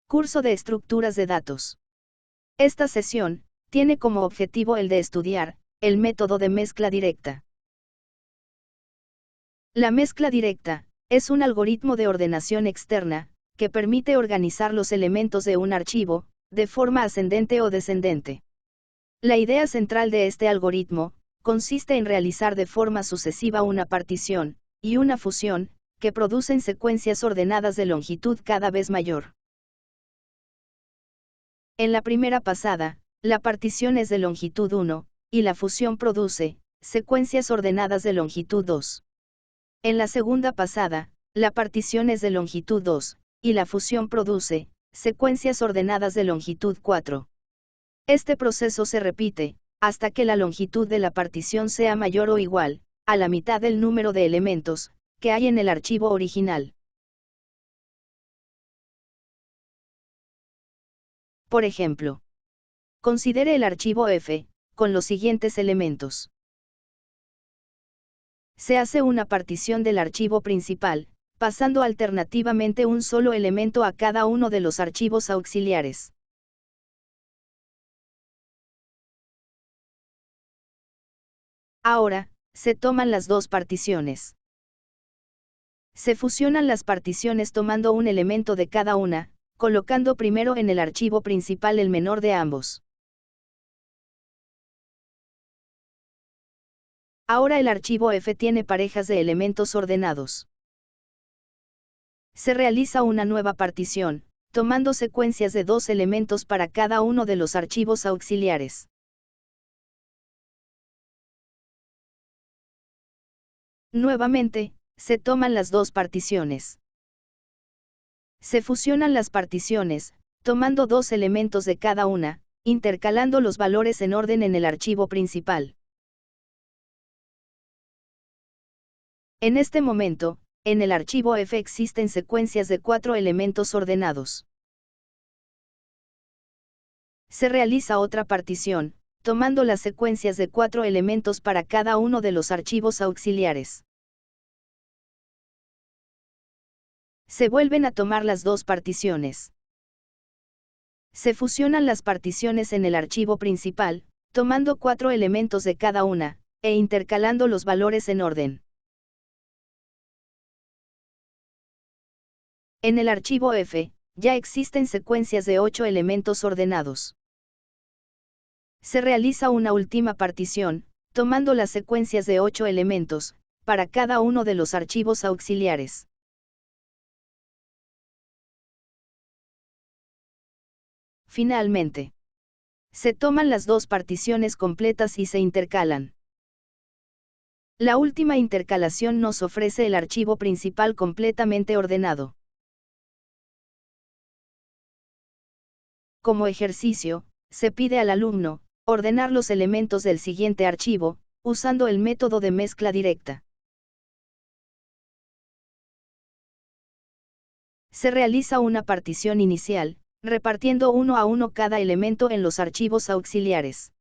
Curso de estructuras de datos. Esta sesión tiene como objetivo el de estudiar el método de mezcla directa. La mezcla directa es un algoritmo de ordenación externa que permite organizar los elementos de un archivo de forma ascendente o descendente. La idea central de este algoritmo consiste en realizar de forma sucesiva una partición y una fusión que producen secuencias ordenadas de longitud cada vez mayor. En la primera pasada, la partición es de longitud 1, y la fusión produce secuencias ordenadas de longitud 2. En la segunda pasada, la partición es de longitud 2, y la fusión produce secuencias ordenadas de longitud 4. Este proceso se repite hasta que la longitud de la partición sea mayor o igual a la mitad del número de elementos que hay en el archivo original. Por ejemplo, considere el archivo F, con los siguientes elementos. Se hace una partición del archivo principal, pasando alternativamente un solo elemento a cada uno de los archivos auxiliares. Ahora, se toman las dos particiones. Se fusionan las particiones tomando un elemento de cada una, colocando primero en el archivo principal el menor de ambos. Ahora el archivo F tiene parejas de elementos ordenados. Se realiza una nueva partición, tomando secuencias de dos elementos para cada uno de los archivos auxiliares. Nuevamente, se toman las dos particiones. Se fusionan las particiones, tomando dos elementos de cada una, intercalando los valores en orden en el archivo principal. En este momento, en el archivo F existen secuencias de 4 elementos ordenados. Se realiza otra partición, tomando las secuencias de 4 elementos para cada uno de los archivos auxiliares. Se vuelven a tomar las dos particiones. Se fusionan las particiones en el archivo principal, tomando 4 elementos de cada una, e intercalando los valores en orden. En el archivo F, ya existen secuencias de 8 elementos ordenados. Se realiza una última partición, tomando las secuencias de 8 elementos, para cada uno de los archivos auxiliares. Finalmente, se toman las dos particiones completas y se intercalan. La última intercalación nos ofrece el archivo principal completamente ordenado. Como ejercicio, se pide al alumno ordenar los elementos del siguiente archivo, usando el método de mezcla directa. Se realiza una partición inicial, repartiendo uno a uno cada elemento en los archivos auxiliares.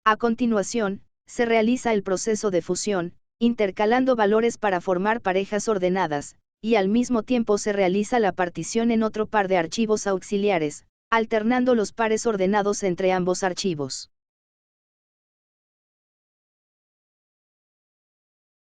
A continuación, se realiza el proceso de fusión, intercalando valores para formar parejas ordenadas, y al mismo tiempo se realiza la partición en otro par de archivos auxiliares, alternando los pares ordenados entre ambos archivos.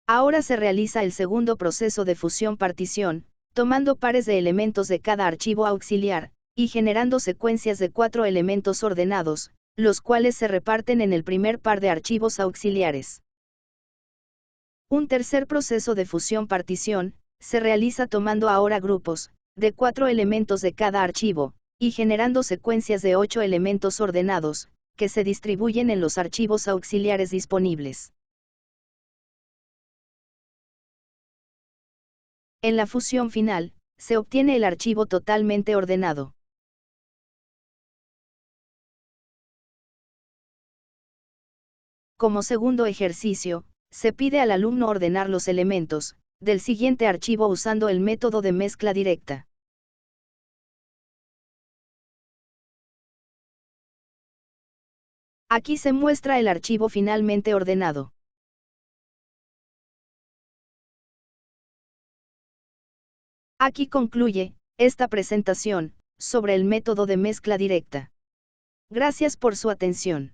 Ahora se realiza el segundo proceso de fusión-partición, tomando pares de elementos de cada archivo auxiliar, y generando secuencias de 4 elementos ordenados, los cuales se reparten en el primer par de archivos auxiliares. Un tercer proceso de fusión-partición, se realiza tomando ahora grupos, de 4 elementos de cada archivo, y generando secuencias de 8 elementos ordenados, que se distribuyen en los archivos auxiliares disponibles. En la fusión final, se obtiene el archivo totalmente ordenado. Como segundo ejercicio, se pide al alumno ordenar los elementos del siguiente archivo usando el método de mezcla directa. Aquí se muestra el archivo finalmente ordenado. Aquí concluye esta presentación, sobre el método de mezcla directa. Gracias por su atención.